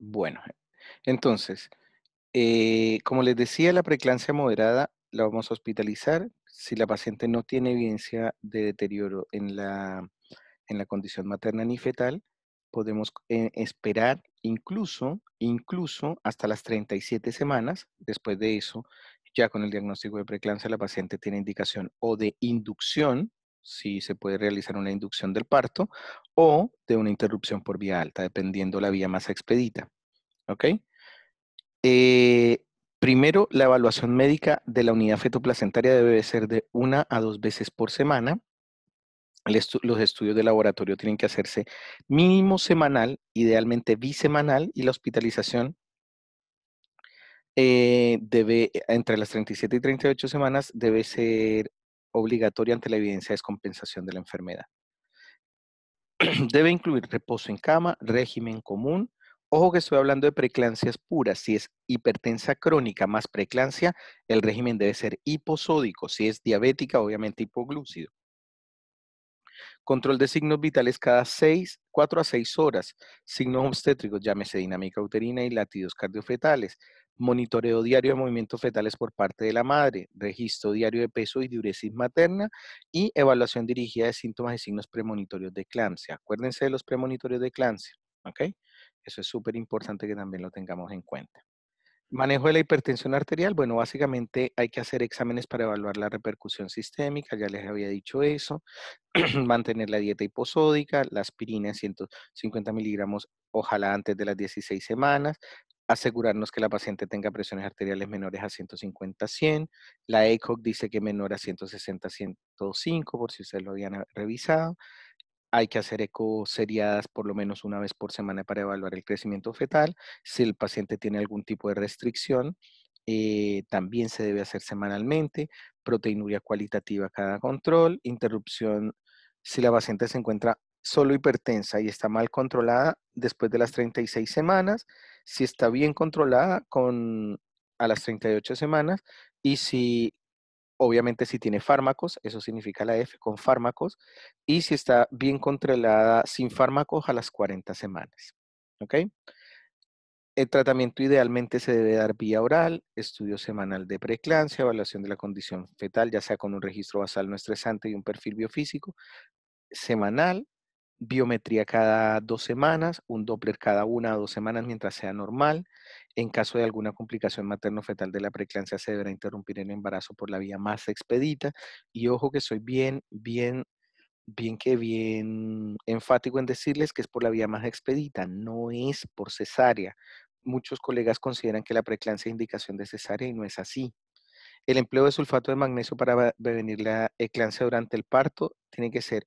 Bueno, entonces, como les decía, la preeclampsia moderada la vamos a hospitalizar si la paciente no tiene evidencia de deterioro en la condición materna ni fetal. Podemos esperar incluso hasta las 37 semanas. Después de eso, ya con el diagnóstico de preeclampsia, la paciente tiene indicación o de inducción, si se puede realizar una inducción del parto, o de una interrupción por vía alta, dependiendo la vía más expedita. ¿Ok? Eh, Primero, la evaluación médica de la unidad fetoplacentaria debe ser de 1 a 2 veces por semana. Los estudios de laboratorio tienen que hacerse mínimo semanal, idealmente bisemanal, y la hospitalización entre las 37 y 38 semanas, debe ser obligatoria ante la evidencia de descompensación de la enfermedad. Debe incluir reposo en cama, régimen común. Ojo que estoy hablando de preeclampsias puras. Si es hipertensa crónica más preeclampsia, el régimen debe ser hiposódico. Si es diabética, obviamente hipoglúcido. Control de signos vitales cada 4 a 6 horas. Signos obstétricos, llámese dinámica uterina y latidos cardiofetales. Monitoreo diario de movimientos fetales por parte de la madre. Registro diario de peso y diuresis materna. Y evaluación dirigida de síntomas y signos premonitorios de eclampsia. Acuérdense de los premonitorios de eclampsia. ¿Ok? Eso es súper importante que también lo tengamos en cuenta. Manejo de la hipertensión arterial, bueno, básicamente hay que hacer exámenes para evaluar la repercusión sistémica, ya les había dicho eso. Mantener la dieta hiposódica, la aspirina en 150 miligramos, ojalá antes de las 16 semanas. Asegurarnos que la paciente tenga presiones arteriales menores a 150-100. La ECOG dice que menor a 160-105, por si ustedes lo habían revisado. Hay que hacer eco seriadas por lo menos 1 vez por semana para evaluar el crecimiento fetal. Si el paciente tiene algún tipo de restricción, también se debe hacer semanalmente. Proteinuria cualitativa cada control. Interrupción si la paciente se encuentra solo hipertensa y está mal controlada después de las 36 semanas. Si está bien controlada a las 38 semanas. Y si obviamente si tiene fármacos, eso significa la F con fármacos, y si está bien controlada sin fármacos a las 40 semanas. ¿Ok? El tratamiento idealmente se debe dar vía oral, estudio semanal de preeclampsia, evaluación de la condición fetal, ya sea con un registro basal no estresante y un perfil biofísico semanal, biometría cada 2 semanas, un Doppler cada 1 a 2 semanas mientras sea normal. En caso de alguna complicación materno-fetal de la preeclampsia, se deberá interrumpir el embarazo por la vía más expedita. Y ojo que soy bien enfático en decirles que es por la vía más expedita, no es por cesárea. Muchos colegas consideran que la preeclampsia es indicación de cesárea y no es así. El empleo de sulfato de magnesio para prevenir la eclampsia durante el parto tiene que ser: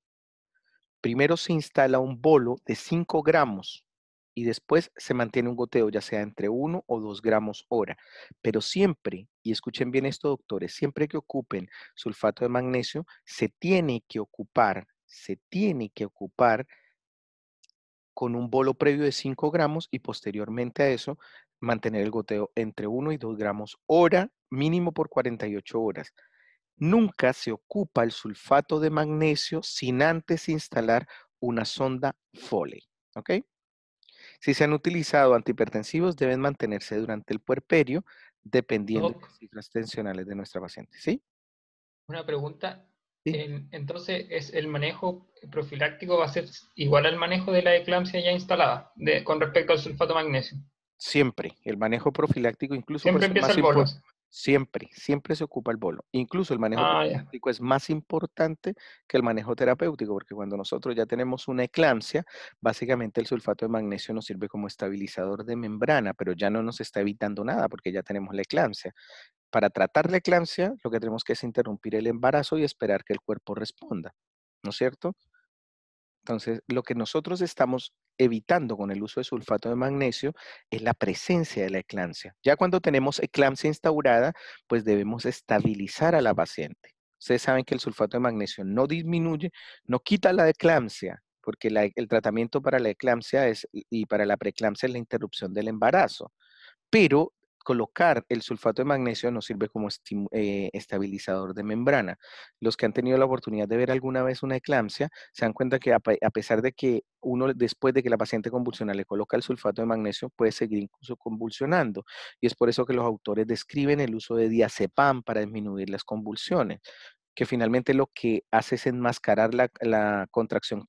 primero se instala un bolo de 5 gramos y después se mantiene un goteo, ya sea entre 1 o 2 gramos hora. Pero siempre, y escuchen bien esto, doctores, siempre que ocupen sulfato de magnesio, se tiene que ocupar con un bolo previo de 5 gramos y posteriormente a eso mantener el goteo entre 1 y 2 gramos hora, mínimo por 48 horas. Nunca se ocupa el sulfato de magnesio sin antes instalar una sonda Foley. ¿Ok? Si se han utilizado antihipertensivos, deben mantenerse durante el puerperio, dependiendo de Doc, las cifras tensionales de nuestra paciente. ¿Sí? una pregunta. Sí. Entonces, ¿el manejo profiláctico va a ser igual al manejo de la eclampsia ya instalada con respecto al sulfato de magnesio? Siempre. El manejo profiláctico incluso puede Siempre ser empieza más el bolo. importante. Siempre se ocupa el bolo. Incluso el manejo Ah, ya. profiláctico es más importante que el manejo terapéutico, porque cuando nosotros ya tenemos una eclampsia, básicamente el sulfato de magnesio nos sirve como estabilizador de membrana, pero ya no nos está evitando nada porque ya tenemos la eclampsia. Para tratar la eclampsia, lo que tenemos que es interrumpir el embarazo y esperar que el cuerpo responda, ¿no es cierto? Entonces, lo que nosotros estamos evitando con el uso de sulfato de magnesio es la presencia de la eclampsia. Ya cuando tenemos eclampsia instaurada, pues debemos estabilizar a la paciente. Ustedes saben que el sulfato de magnesio no disminuye, no quita la eclampsia, porque el tratamiento para la eclampsia y para la preeclampsia es la interrupción del embarazo. Pero colocar el sulfato de magnesio nos sirve como estabilizador de membrana. Los que han tenido la oportunidad de ver alguna vez una eclampsia se dan cuenta que a pesar de que uno después de que la paciente convulsiona le coloca el sulfato de magnesio, puede seguir incluso convulsionando. Y es por eso que los autores describen el uso de diazepam para disminuir las convulsiones, que finalmente lo que hace es enmascarar la contracción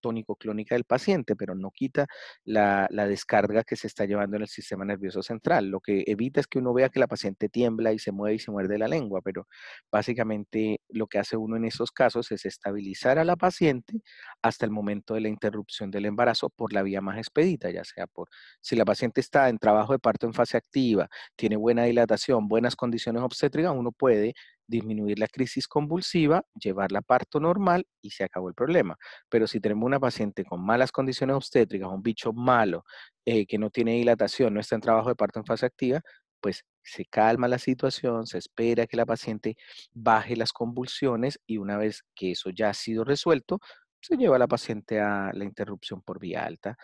tónico-clónica del paciente, pero no quita la descarga que se está llevando en el sistema nervioso central. Lo que evita es que uno vea que la paciente tiembla y se mueve y se muerde la lengua, pero básicamente lo que hace uno en esos casos es estabilizar a la paciente hasta el momento de la interrupción del embarazo por la vía más expedita, ya sea por si la paciente está en trabajo de parto en fase activa, tiene buena dilatación, buenas condiciones obstétricas, uno puede disminuir la crisis convulsiva, llevarla a parto normal y se acabó el problema. Pero si tenemos una paciente con malas condiciones obstétricas, un bicho malo, que no tiene dilatación, no está en trabajo de parto en fase activa, pues se calma la situación, se espera que la paciente baje las convulsiones y una vez que eso ya ha sido resuelto, se lleva a la paciente a la interrupción por vía alta,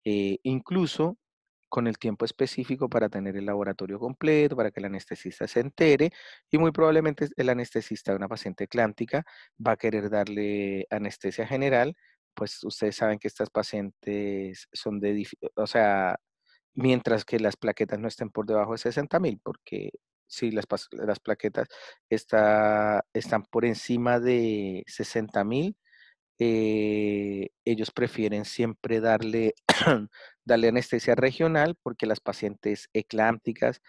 incluso con el tiempo específico para tener el laboratorio completo, para que el anestesista se entere y muy probablemente el anestesista de una paciente eclántica va a querer darle anestesia general, pues ustedes saben que estas pacientes son o sea, mientras que las plaquetas no estén por debajo de 60.000, porque si las plaquetas están por encima de 60.000, ellos prefieren siempre darle anestesia regional porque las pacientes eclámpticas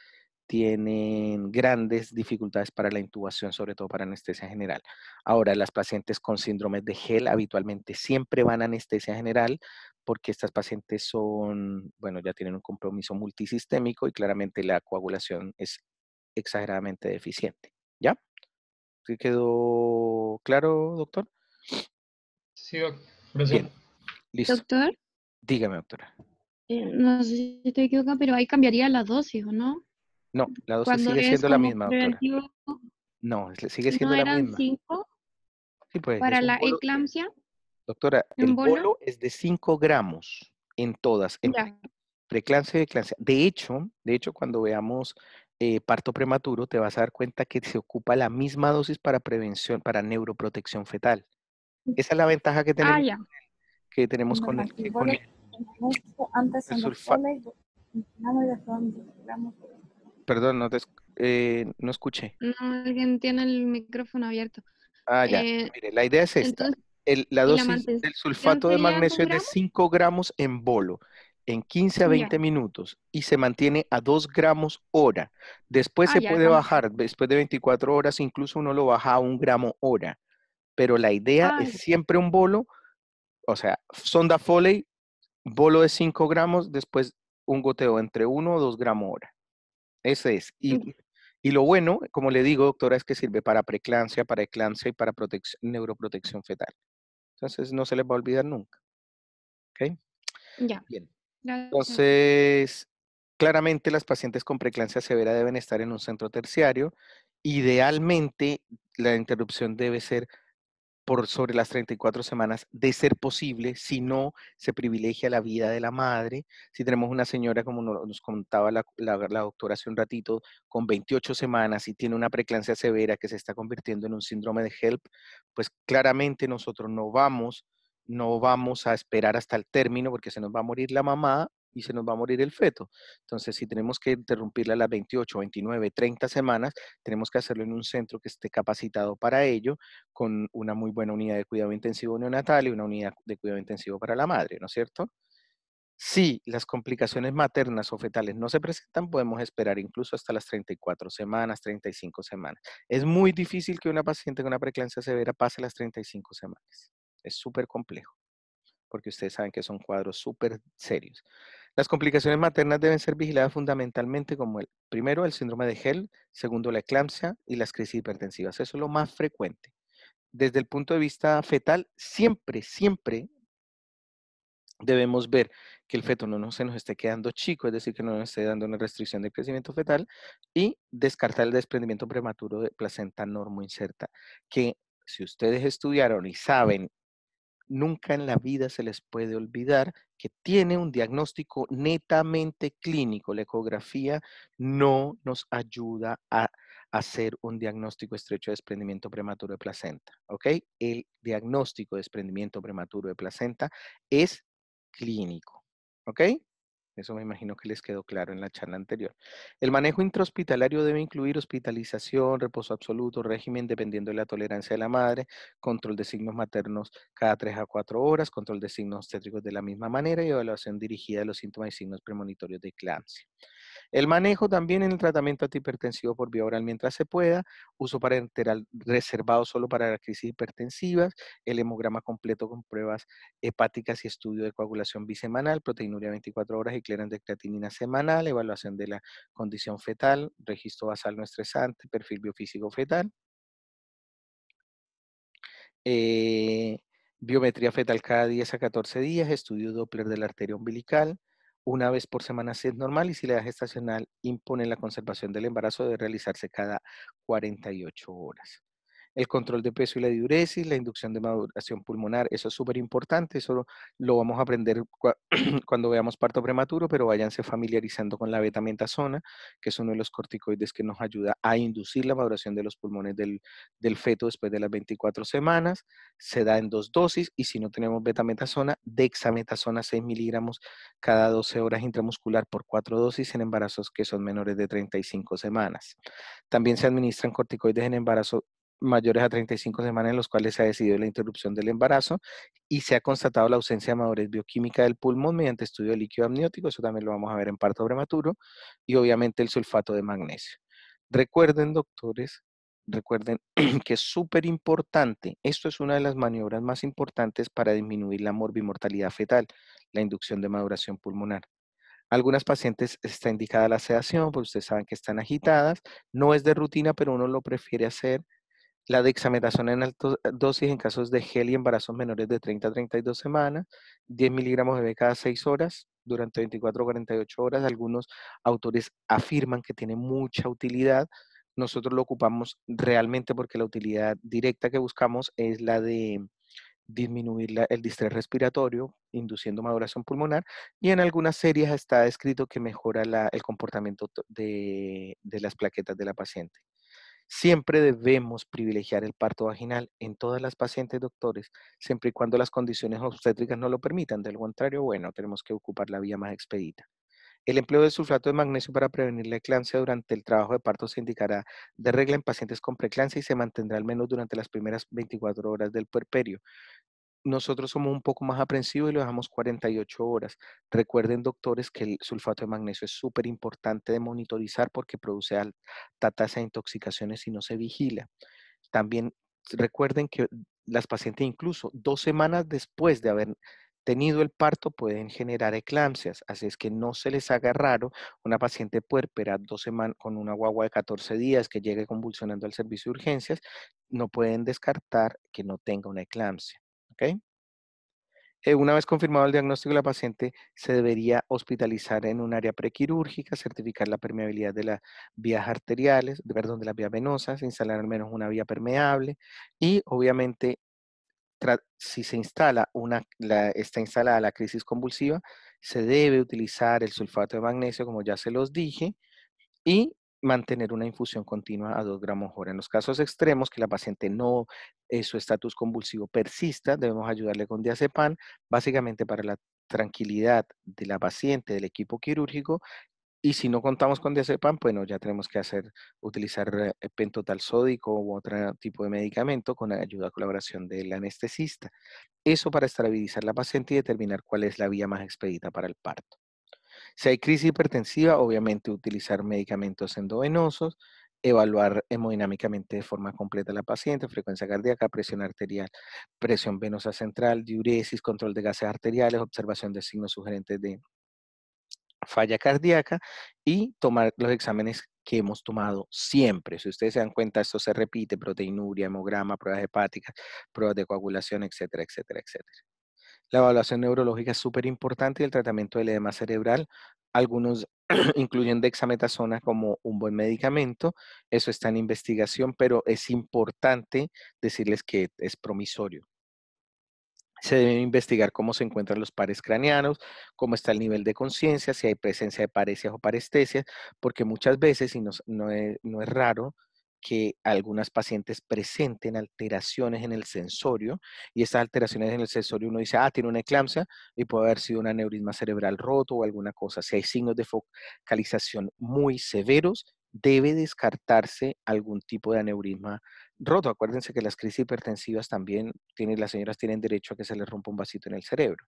tienen grandes dificultades para la intubación, sobre todo para anestesia general. Ahora, las pacientes con síndrome de Hell habitualmente siempre van a anestesia general porque estas pacientes bueno, ya tienen un compromiso multisistémico y claramente la coagulación es exageradamente deficiente. ¿Ya? ¿Sí quedó claro, doctor? Sí, gracias. Bien, listo. Doctor, Dígame, doctora. no sé si estoy equivocada, pero ahí cambiaría la dosis, ¿o no? No, la dosis Cuando sigue es siendo la como misma, doctora. preventivo, No, sigue ¿no siendo la eran misma. 5 Sí, pues para es un la bolo. eclampsia Doctora, el en bolo? bolo es de 5 gramos en todas, en Ya. preeclampsia y eclampsia. De hecho, cuando veamos parto prematuro, te vas a dar cuenta que se ocupa la misma dosis para prevención, para neuroprotección fetal. Esa es la ventaja Ah, que ya. tenemos con el, El con bolo antes el en los sulfato. poles, y después gramos. Perdón, no escuché. No, alguien tiene el micrófono abierto. Ah, ya. Eh, Mire, la idea es esta. entonces, La ¿y la dosis mantención del sulfato de sería magnesio es de gramos? 5 gramos en bolo, en 15 a Ya. 20 minutos, y se mantiene a 2 gramos hora. Después Ah, se ya, puede la mantención. bajar, después de 24 horas, incluso uno lo baja a 1 gramo hora. Pero la idea Ah, es siempre un bolo, o sea, sonda Foley, bolo de 5 gramos, después un goteo entre 1 o 2 gramos hora. Ese es. ya. Y lo bueno, como le digo, doctora, es que sirve para preeclampsia, para eclampsia y para neuroprotección fetal. Entonces no se les va a olvidar nunca. ¿Ok? Ya. Bien. Gracias. Entonces, claramente las pacientes con preeclampsia severa deben estar en un centro terciario. Idealmente, la interrupción debe ser por sobre las 34 semanas, de ser posible. Si no, se privilegia la vida de la madre. Si tenemos una señora, como nos contaba la doctora hace un ratito, con 28 semanas y tiene una preeclampsia severa que se está convirtiendo en un síndrome de HELP, pues claramente nosotros no vamos a esperar hasta el término porque se nos va a morir la mamá y se nos va a morir el feto. Entonces, si tenemos que interrumpirla a las 28, 29, 30 semanas, tenemos que hacerlo en un centro que esté capacitado para ello, con una muy buena unidad de cuidado intensivo neonatal y una unidad de cuidado intensivo para la madre, ¿no es cierto? Si las complicaciones maternas o fetales no se presentan, podemos esperar incluso hasta las 34 semanas, 35 semanas. Es muy difícil que una paciente con una preeclampsia severa pase las 35 semanas. Es súper complejo, porque ustedes saben que son cuadros súper serios. Las complicaciones maternas deben ser vigiladas fundamentalmente como primero, el síndrome de Hell, segundo, la eclampsia y las crisis hipertensivas. Eso es lo más frecuente. Desde el punto de vista fetal, siempre, siempre debemos ver que el feto no se nos esté quedando chico, es decir, que no nos esté dando una restricción de crecimiento fetal, y descartar el desprendimiento prematuro de placenta normoinserta, que si ustedes estudiaron y saben nunca en la vida se les puede olvidar que tiene un diagnóstico netamente clínico. La ecografía no nos ayuda a hacer un diagnóstico estrecho de desprendimiento prematuro de placenta, ¿ok? El diagnóstico de desprendimiento prematuro de placenta es clínico, ¿ok? Eso me imagino que les quedó claro en la charla anterior. El manejo intrahospitalario debe incluir hospitalización, reposo absoluto, régimen dependiendo de la tolerancia de la madre, control de signos maternos cada 3 a 4 horas, control de signos obstétricos de la misma manera y evaluación dirigida de los síntomas y signos premonitorios de eclampsia. El manejo también en el tratamiento antihipertensivo por vía oral mientras se pueda, uso parenteral reservado solo para las crisis hipertensivas, el hemograma completo con pruebas hepáticas y estudio de coagulación bisemanal, proteinuria 24 horas y clearance de creatinina semanal, evaluación de la condición fetal, registro basal no estresante, perfil biofísico fetal, eh, biometría fetal cada 10 a 14 días, estudio Doppler de la arteria umbilical, una vez por semana si es normal y si la edad gestacional impone la conservación del embarazo debe realizarse cada 48 horas. El control de peso y la diuresis, la inducción de maduración pulmonar, eso es súper importante, eso lo vamos a aprender cuando veamos parto prematuro, pero váyanse familiarizando con la betametasona, que es uno de los corticoides que nos ayuda a inducir la maduración de los pulmones del feto después de las 24 semanas, se da en 2 dosis y si no tenemos betametasona, dexametasona 6 miligramos cada 12 horas intramuscular por 4 dosis en embarazos que son menores de 35 semanas. También se administran corticoides en embarazo mayores a 35 semanas en los cuales se ha decidido la interrupción del embarazo y se ha constatado la ausencia de madurez bioquímica del pulmón mediante estudio de líquido amniótico, eso también lo vamos a ver en parto prematuro, y obviamente el sulfato de magnesio. Recuerden, doctores, recuerden que es súper importante, esto es una de las maniobras más importantes para disminuir la morbimortalidad fetal, la inducción de maduración pulmonar. Algunas pacientes está indicada la sedación, pues ustedes saben que están agitadas, no es de rutina, pero uno lo prefiere hacer. La dexametasona en alta dosis en casos de gel y embarazos menores de 30 a 32 semanas, 10 miligramos de cada 6 horas, durante 24 a 48 horas. Algunos autores afirman que tiene mucha utilidad. Nosotros lo ocupamos realmente porque la utilidad directa que buscamos es la de disminuir el distrés respiratorio, induciendo maduración pulmonar, y en algunas series está descrito que mejora el comportamiento de las plaquetas de la paciente. Siempre debemos privilegiar el parto vaginal en todas las pacientes, doctores, siempre y cuando las condiciones obstétricas no lo permitan. De lo contrario, bueno, tenemos que ocupar la vía más expedita. El empleo de sulfato de magnesio para prevenir la eclampsia durante el trabajo de parto se indicará de regla en pacientes con preeclampsia y se mantendrá al menos durante las primeras 24 horas del puerperio. Nosotros somos un poco más aprensivos y lo dejamos 48 horas. Recuerden, doctores, que el sulfato de magnesio es súper importante de monitorizar porque produce alta tasa de intoxicaciones si no se vigila. También recuerden que las pacientes incluso 2 semanas después de haber tenido el parto pueden generar eclampsias, así es que no se les haga raro una paciente puérpera 2 semanas con una guagua de 14 días que llegue convulsionando al servicio de urgencias, no pueden descartar que no tenga una eclampsia, ¿ok? Una vez confirmado el diagnóstico de la paciente, se debería hospitalizar en un área prequirúrgica, certificar la permeabilidad de las vías arteriales, perdón, de las vías venosas, instalar al menos una vía permeable y obviamente si se instala está instalada la crisis convulsiva, se debe utilizar el sulfato de magnesio, como ya se los dije, y mantener una infusión continua a 2 gramos hora. En los casos extremos, que la paciente no, su estatus convulsivo persista, debemos ayudarle con diazepam, básicamente para la tranquilidad de la paciente, del equipo quirúrgico, y si no contamos con diazepam, bueno, ya tenemos que utilizar pentotal sódico u otro tipo de medicamento con ayuda a colaboración del anestesista. Eso para estabilizar la paciente y determinar cuál es la vía más expedita para el parto. Si hay crisis hipertensiva, obviamente utilizar medicamentos endovenosos, evaluar hemodinámicamente de forma completa a la paciente, frecuencia cardíaca, presión arterial, presión venosa central, diuresis, control de gases arteriales, observación de signos sugerentes de falla cardíaca y tomar los exámenes que hemos tomado siempre. Si ustedes se dan cuenta, esto se repite, proteinuria, hemograma, pruebas hepáticas, pruebas de coagulación, etcétera, etcétera, etcétera. La evaluación neurológica es súper importante y el tratamiento del edema cerebral. Algunos incluyen dexametasona como un buen medicamento. Eso está en investigación, pero es importante decirles que es promisorio. Se debe investigar cómo se encuentran los pares craneanos, cómo está el nivel de conciencia, si hay presencia de paresias o parestesias, porque muchas veces, y no es raro, que algunas pacientes presenten alteraciones en el sensorio, y estas alteraciones en el sensorio uno dice, tiene una eclampsia, y puede haber sido un aneurisma cerebral roto o alguna cosa. Si hay signos de focalización muy severos, debe descartarse algún tipo de aneurisma roto. Acuérdense que las crisis hipertensivas también las señoras tienen derecho a que se les rompa un vasito en el cerebro.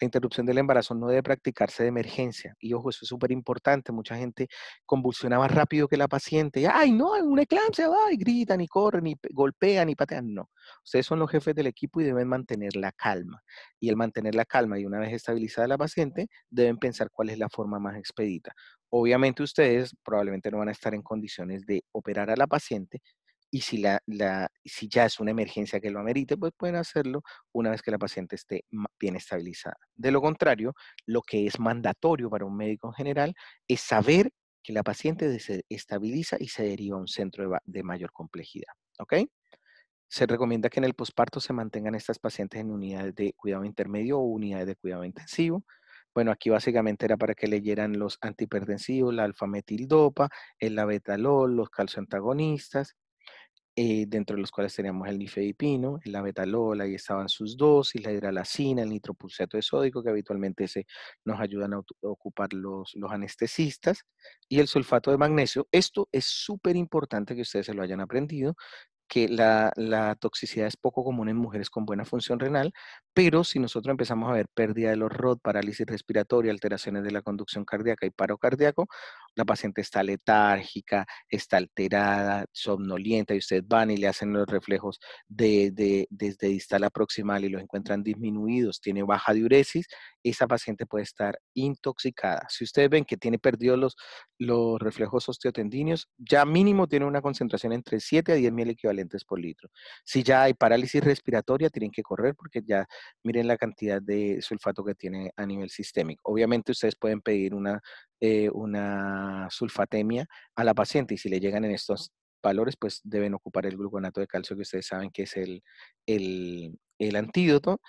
La interrupción del embarazo no debe practicarse de emergencia. Y ojo, eso es súper importante. Mucha gente convulsiona más rápido que la paciente. Y, ¡ay, no! Una eclampsia, va, y gritan, y corren, y golpean, y patean. No. Ustedes son los jefes del equipo y deben mantener la calma. Y el mantener la calma y una vez estabilizada la paciente, deben pensar cuál es la forma más expedita. Obviamente ustedes probablemente no van a estar en condiciones de operar a la paciente, y si si ya es una emergencia que lo amerite, pues pueden hacerlo una vez que la paciente esté bien estabilizada. De lo contrario, lo que es mandatorio para un médico en general es saber que la paciente se estabiliza y se deriva a un centro de mayor complejidad. ¿Ok? Se recomienda que en el posparto se mantengan estas pacientes en unidades de cuidado intermedio o unidades de cuidado intensivo. Bueno, aquí básicamente era para que leyeran los antihipertensivos, la alfametildopa, el labetalol, los calcioantagonistas, dentro de los cuales teníamos el nifedipino, el labetalol, ahí estaban sus dosis, la hidralacina, el nitropulsato de sódico, que habitualmente nos ayudan a ocupar los anestesistas, y el sulfato de magnesio. Esto es súper importante que ustedes se lo hayan aprendido, que la toxicidad es poco común en mujeres con buena función renal, pero si nosotros empezamos a ver pérdida de los ROD, parálisis respiratoria, alteraciones de la conducción cardíaca y paro cardíaco, la paciente está letárgica, está alterada, somnolienta, y ustedes van y le hacen los reflejos desde distal a proximal y los encuentran disminuidos, tiene baja diuresis, esa paciente puede estar intoxicada. Si ustedes ven que tiene perdido los reflejos osteotendíneos, ya mínimo tiene una concentración entre 7 a 10 mil equivalentes por litro. Si ya hay parálisis respiratoria, tienen que correr porque ya miren la cantidad de sulfato que tiene a nivel sistémico. Obviamente ustedes pueden pedir una sulfatemia a la paciente, y si le llegan en estos valores, pues deben ocupar el gluconato de calcio, que ustedes saben que es el antídoto,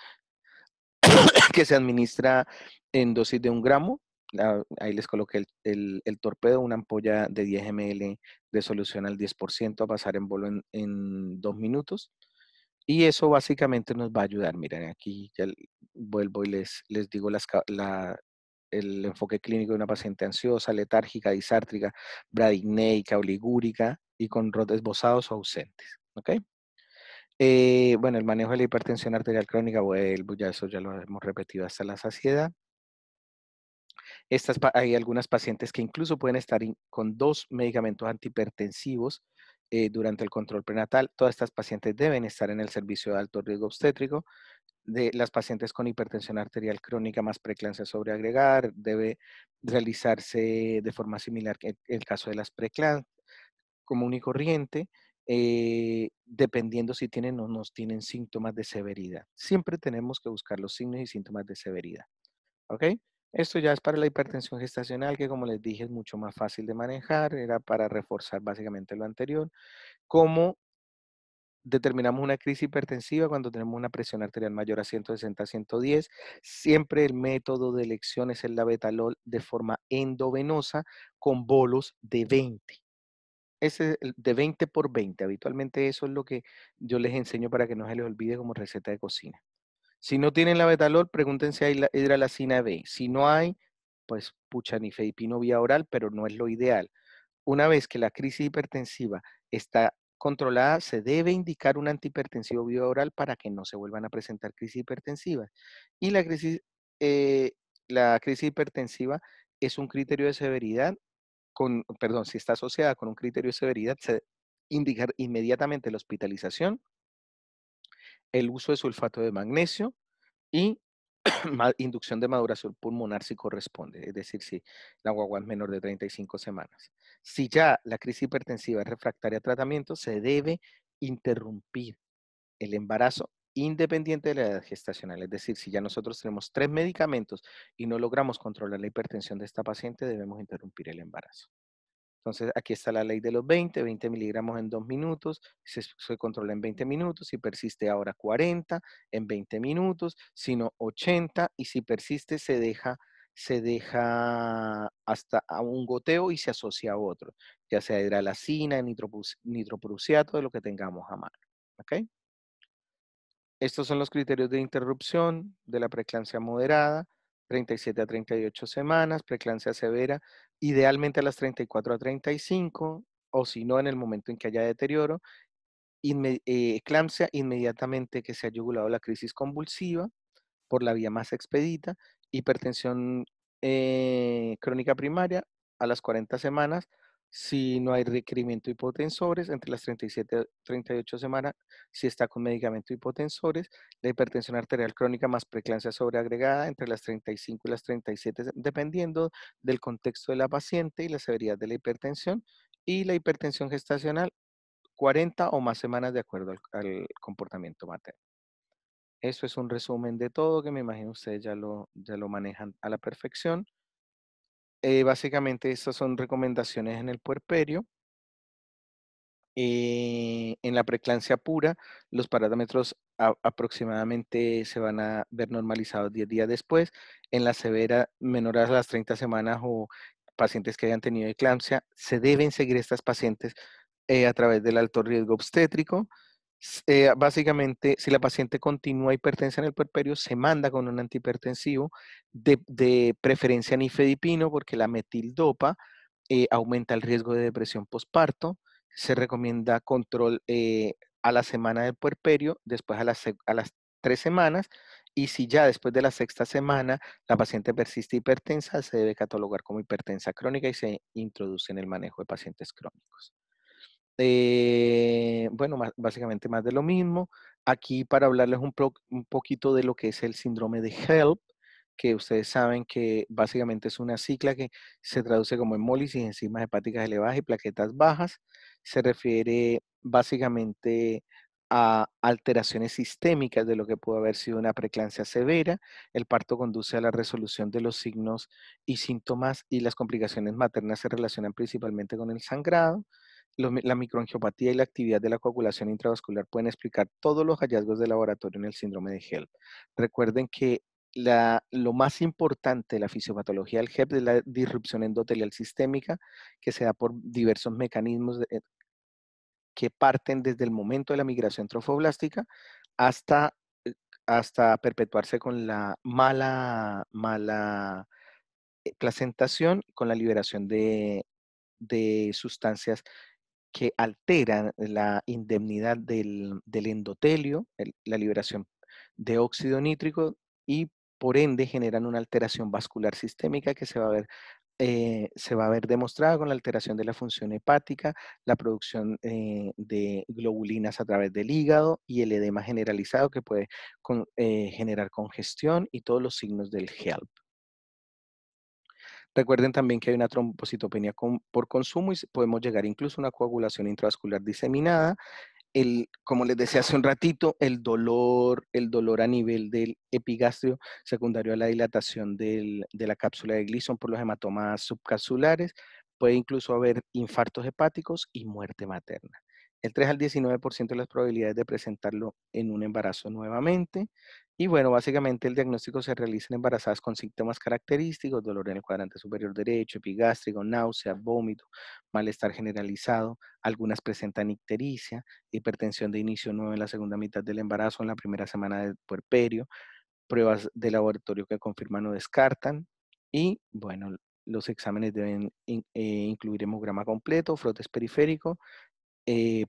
que se administra en dosis de 1 gramo. Ahí les coloqué el torpedo, una ampolla de 10 ml de solución al 10% a pasar en bolo en 2 minutos. Y eso básicamente nos va a ayudar. Miren, aquí ya vuelvo y les digo el enfoque clínico de una paciente ansiosa, letárgica, disártrica, bradicneica, oligúrica y con ROD esbozados o ausentes. ¿Ok? Bueno, el manejo de la hipertensión arterial crónica, vuelvo, eso ya lo hemos repetido hasta la saciedad. Hay algunas pacientes que incluso pueden estar con 2 medicamentos antihipertensivos durante el control prenatal. Todas estas pacientes deben estar en el servicio de alto riesgo obstétrico. De las pacientes con hipertensión arterial crónica más preeclampsia sobreagregar, debe realizarse de forma similar que el caso de las preeclampsias común y corriente, dependiendo si tienen o no tienen síntomas de severidad. Siempre tenemos que buscar los signos y síntomas de severidad. ¿Ok? Esto ya es para la hipertensión gestacional, que como les dije es mucho más fácil de manejar, era para reforzar básicamente lo anterior. ¿Cómo determinamos una crisis hipertensiva? Cuando tenemos una presión arterial mayor a 160-110, siempre el método de elección es el labetalol de forma endovenosa con bolos de 20. De 20 por 20. Habitualmente eso es lo que yo les enseño para que no se les olvide como receta de cocina. Si no tienen labetalol, pregúntense si hay hidralacina B. Si no hay, pues pucha, nifedipino vía oral, pero no es lo ideal. Una vez que la crisis hipertensiva está controlada, se debe indicar un antihipertensivo vía oral para que no se vuelvan a presentar crisis hipertensivas. Y eh, la crisis hipertensiva es un criterio de severidad, si está asociada con un criterio de severidad, se indicar inmediatamente la hospitalización, el uso de sulfato de magnesio y inducción de maduración pulmonar si corresponde, es decir, si la guagua es menor de 35 semanas. Si ya la crisis hipertensiva es refractaria a tratamiento, se debe interrumpir el embarazo independiente de la edad gestacional. Es decir, si ya nosotros tenemos 3 medicamentos y no logramos controlar la hipertensión de esta paciente, debemos interrumpir el embarazo. Entonces, aquí está la ley de los 20 miligramos en 2 minutos, se controla en 20 minutos, si persiste ahora 40 en 20 minutos, sino 80, y si persiste se deja hasta a un goteo y se asocia a otro, ya sea hidralacina, nitroprusiato, de lo que tengamos a mano. ¿Ok? Estos son los criterios de interrupción de la preeclampsia moderada, 37 a 38 semanas, preeclampsia severa, idealmente a las 34 a 35, o si no, en el momento en que haya deterioro, eclampsia inmediatamente que se ha yugulado la crisis convulsiva, por la vía más expedita, hipertensión crónica primaria a las 40 semanas, si no hay requerimiento de hipotensores, entre las 37 y 38 semanas, si está con medicamento hipotensores, la hipertensión arterial crónica más preeclampsia sobreagregada, entre las 35 y las 37, dependiendo del contexto de la paciente y la severidad de la hipertensión, y la hipertensión gestacional, 40 o más semanas de acuerdo al comportamiento materno. Eso es un resumen de todo, que me imagino ustedes ya lo manejan a la perfección. Básicamente estas son recomendaciones en el puerperio. En la preeclampsia pura, los parámetros aproximadamente se van a ver normalizados 10 días después. En la severa, menor a las 30 semanas, o pacientes que hayan tenido eclampsia, se deben seguir estas pacientes a través del alto riesgo obstétrico. Básicamente, si la paciente continúa hipertensa en el puerperio, se manda con un antihipertensivo, de preferencia nifedipino, porque la metildopa aumenta el riesgo de depresión postparto. Se recomienda control a la semana del puerperio, después a las 3 semanas, y si ya después de la 6ª semana la paciente persiste hipertensa, se debe catalogar como hipertensa crónica y se introduce en el manejo de pacientes crónicos. Bueno, básicamente más de lo mismo. Aquí para hablarles un poquito de lo que es el síndrome de HELP, que ustedes saben que básicamente es una sigla que se traduce como hemólisis, enzimas hepáticas elevadas y plaquetas bajas. Se refiere básicamente a alteraciones sistémicas de lo que pudo haber sido una preeclampsia severa. El parto conduce a la resolución de los signos y síntomas, y las complicaciones maternas se relacionan principalmente con el sangrado. La microangiopatía y la actividad de la coagulación intravascular pueden explicar todos los hallazgos de laboratorio en el síndrome de HELP. Recuerden que lo más importante de la fisiopatología del HELP es la disrupción endotelial sistémica, que se da por diversos mecanismos que parten desde el momento de la migración trofoblástica hasta, hasta perpetuarse con la mala placentación, con la liberación de sustancias que alteran la indemnidad del endotelio, la liberación de óxido nítrico, y por ende generan una alteración vascular sistémica que se va a ver demostrada con la alteración de la función hepática, la producción de globulinas a través del hígado y el edema generalizado que puede generar congestión y todos los signos del HELP. Recuerden también que hay una trombocitopenia por consumo, y podemos llegar incluso a una coagulación intravascular diseminada. Como les decía hace un ratito, el dolor a nivel del epigastrio secundario a la dilatación de la cápsula de Gleason por los hematomas subcapsulares. Puede incluso haber infartos hepáticos y muerte materna. El 3 al 19% de las probabilidades de presentarlo en un embarazo nuevamente. Y bueno, básicamente el diagnóstico se realiza en embarazadas con síntomas característicos: dolor en el cuadrante superior derecho, epigástrico, náusea, vómito, malestar generalizado. Algunas presentan ictericia, hipertensión de inicio nuevo en la segunda mitad del embarazo, en la primera semana del puerperio. Pruebas de laboratorio que confirman o descartan. Y bueno, los exámenes deben incluir hemograma completo, frotes periférico,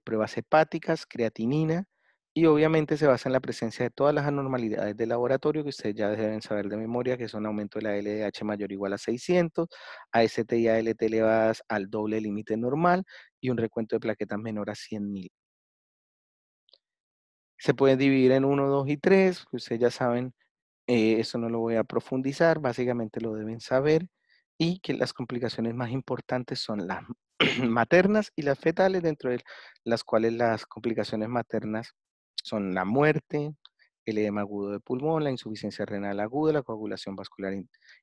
pruebas hepáticas, creatinina, y obviamente se basa en la presencia de todas las anormalidades de laboratorio que ustedes ya deben saber de memoria, que son aumento de la LDH mayor o igual a 600, AST y ALT elevadas al doble límite normal, y un recuento de plaquetas menor a 100.000. Se puede dividir en 1, 2 y 3, que ustedes ya saben, eso no lo voy a profundizar, básicamente lo deben saber, y que las complicaciones más importantes son las maternas y las fetales, dentro de las cuales las complicaciones maternas son la muerte, el edema agudo de pulmón, la insuficiencia renal aguda, la coagulación vascular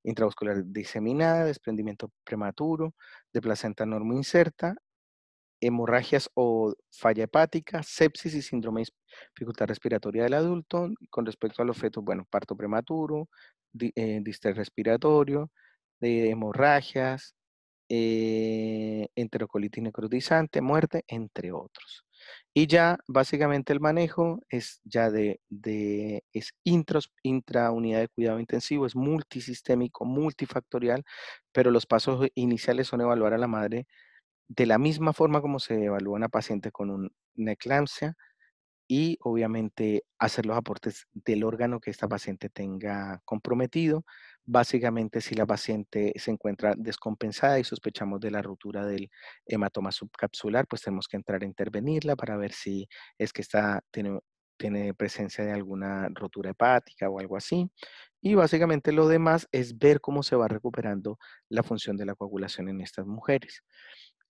intravascular diseminada, desprendimiento prematuro de placenta normoinserta, hemorragias o falla hepática, sepsis y síndrome de dificultad respiratoria del adulto. Con respecto a los fetos, bueno, parto prematuro, distrés respiratorio, hemorragias, enterocolitis necrotizante, muerte, entre otros. Y ya básicamente el manejo es ya es intraunidad de cuidado intensivo, es multisistémico, multifactorial, pero los pasos iniciales son evaluar a la madre de la misma forma como se evalúa a una paciente con una eclampsia y obviamente hacer los aportes del órgano que esta paciente tenga comprometido. Básicamente, si la paciente se encuentra descompensada y sospechamos de la ruptura del hematoma subcapsular, pues tenemos que entrar a intervenirla para ver si es que tiene presencia de alguna rotura hepática o algo así. Y básicamente lo demás es ver cómo se va recuperando la función de la coagulación en estas mujeres.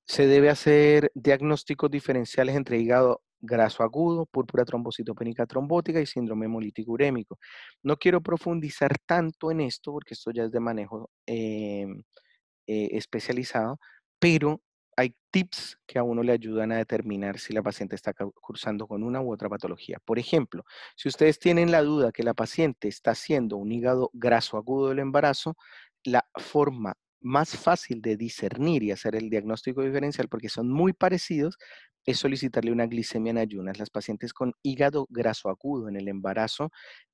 Se debe hacer diagnósticos diferenciales entre hígado graso agudo, púrpura trombocitopénica trombótica y síndrome hemolítico urémico. No quiero profundizar tanto en esto porque esto ya es de manejo especializado, pero hay tips que a uno le ayudan a determinar si la paciente está cursando con una u otra patología. Por ejemplo, si ustedes tienen la duda que la paciente está haciendo un hígado graso agudo del embarazo, la forma más fácil de discernir y hacer el diagnóstico diferencial, porque son muy parecidos, es solicitarle una glicemia en ayunas. Las pacientes con hígado graso agudo en el embarazo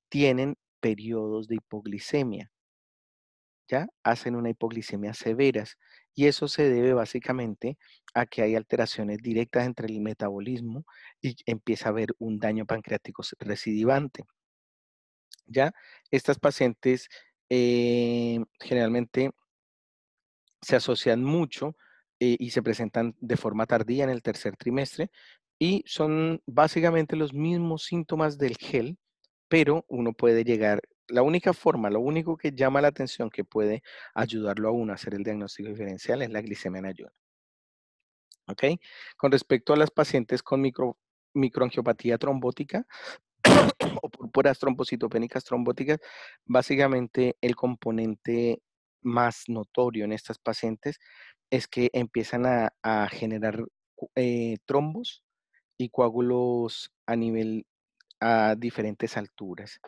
tienen periodos de hipoglicemia. ¿Ya? Hacen una hipoglicemia severas y eso se debe básicamente a que hay alteraciones directas entre el metabolismo y empieza a haber un daño pancreático recidivante. ¿Ya? Estas pacientes generalmente se asocian mucho y se presentan de forma tardía en el tercer trimestre y son básicamente los mismos síntomas del GEL, pero uno puede llegar, la única forma, lo único que llama la atención que puede ayudarlo a uno a hacer el diagnóstico diferencial es la glicemia en ayuno. ¿Ok? Con respecto a las pacientes con microangiopatía trombótica o púrpuras trombocitopénicas trombóticas, básicamente el componente más notorio en estas pacientes es que empiezan a generar trombos y coágulos a diferentes alturas.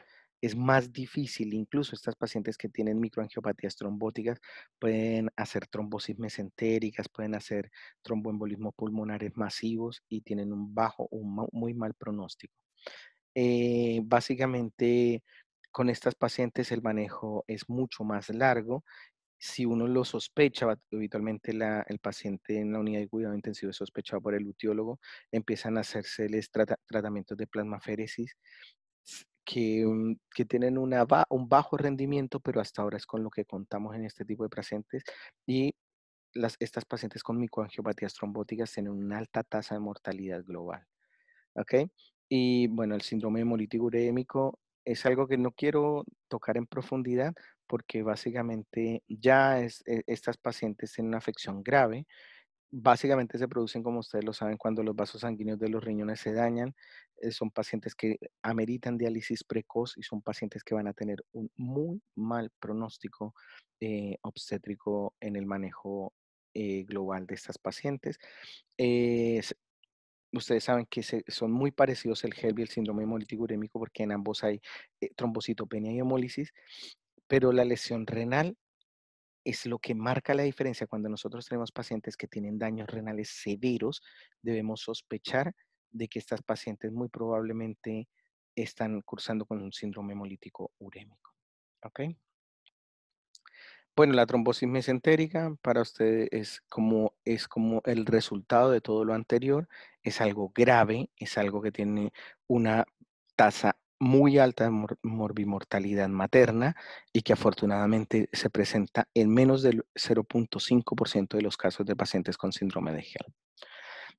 Es más difícil, incluso estas pacientes que tienen microangiopatías trombóticas pueden hacer trombosis mesentéricas, pueden hacer tromboembolismos pulmonares masivos y tienen un muy mal pronóstico. Básicamente, con estas pacientes el manejo es mucho más largo. Si uno lo sospecha, habitualmente el paciente en la unidad de cuidado intensivo es sospechado por el luteólogo, empiezan a hacérseles tratamientos de plasmaféresis que tienen un bajo rendimiento, pero hasta ahora es con lo que contamos en este tipo de pacientes. Y estas pacientes con microangiopatías trombóticas tienen una alta tasa de mortalidad global. ¿Ok? Y bueno, el síndrome hemolítico urémico es algo que no quiero tocar en profundidad porque básicamente ya estas pacientes tienen una afección grave. Básicamente se producen, como ustedes lo saben, cuando los vasos sanguíneos de los riñones se dañan. Son pacientes que ameritan diálisis precoz y son pacientes que van a tener un muy mal pronóstico obstétrico en el manejo global de estas pacientes. Eh, Ustedes saben que son muy parecidos el HELB y el síndrome hemolítico urémico porque en ambos hay trombocitopenia y hemólisis, pero la lesión renal es lo que marca la diferencia. Cuando nosotros tenemos pacientes que tienen daños renales severos, debemos sospechar de que estas pacientes muy probablemente están cursando con un síndrome hemolítico urémico. ¿Ok? Bueno, la trombosis mesentérica para usted es como el resultado de todo lo anterior. Es algo grave, es algo que tiene una tasa muy alta de morbimortalidad materna y que afortunadamente se presenta en menos del 0.5% de los casos de pacientes con síndrome de Gell.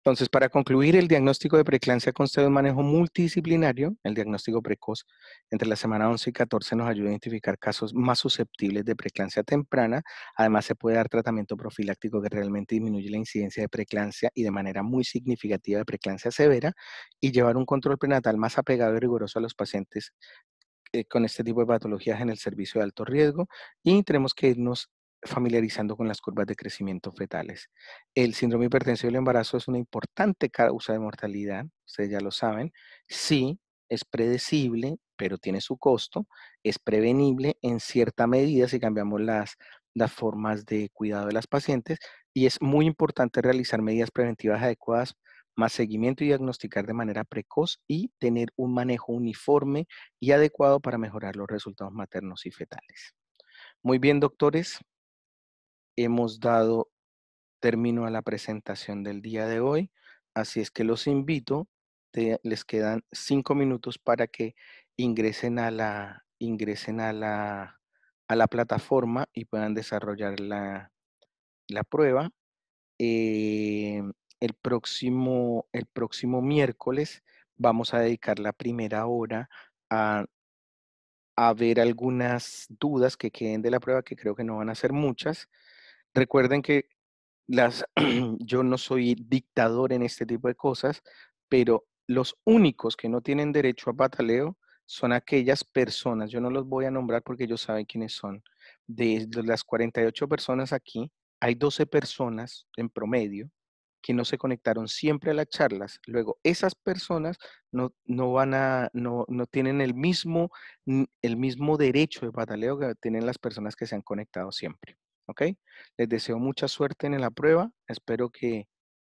Entonces, para concluir, el diagnóstico de preeclampsia consta de un manejo multidisciplinario. El diagnóstico precoz entre la semana 11 y 14 nos ayuda a identificar casos más susceptibles de preeclampsia temprana. Además, se puede dar tratamiento profiláctico que realmente disminuye la incidencia de preeclampsia y de manera muy significativa de preeclampsia severa, y llevar un control prenatal más apegado y riguroso a los pacientes con este tipo de patologías en el servicio de alto riesgo, y tenemos que irnos familiarizando con las curvas de crecimiento fetales. El síndrome hipertensivo del embarazo es una importante causa de mortalidad, ustedes ya lo saben. Sí, es predecible, pero tiene su costo. Es prevenible en cierta medida si cambiamos las formas de cuidado de las pacientes, y es muy importante realizar medidas preventivas adecuadas, más seguimiento y diagnosticar de manera precoz y tener un manejo uniforme y adecuado para mejorar los resultados maternos y fetales. Muy bien, doctores, hemos dado término a la presentación del día de hoy, así es que los invito, les quedan 5 minutos para que ingresen a la plataforma y puedan desarrollar la prueba. Eh, el próximo miércoles vamos a dedicar la primera hora a ver algunas dudas que queden de la prueba, que creo que no van a ser muchas. Recuerden que yo no soy dictador en este tipo de cosas, pero los únicos que no tienen derecho a pataleo son aquellas personas, yo no los voy a nombrar porque ellos saben quiénes son. De las 48 personas aquí, hay 12 personas en promedio que no se conectaron siempre a las charlas. Luego, esas personas no tienen el mismo derecho de pataleo que tienen las personas que se han conectado siempre. ¿Ok? Les deseo mucha suerte en la prueba. Espero que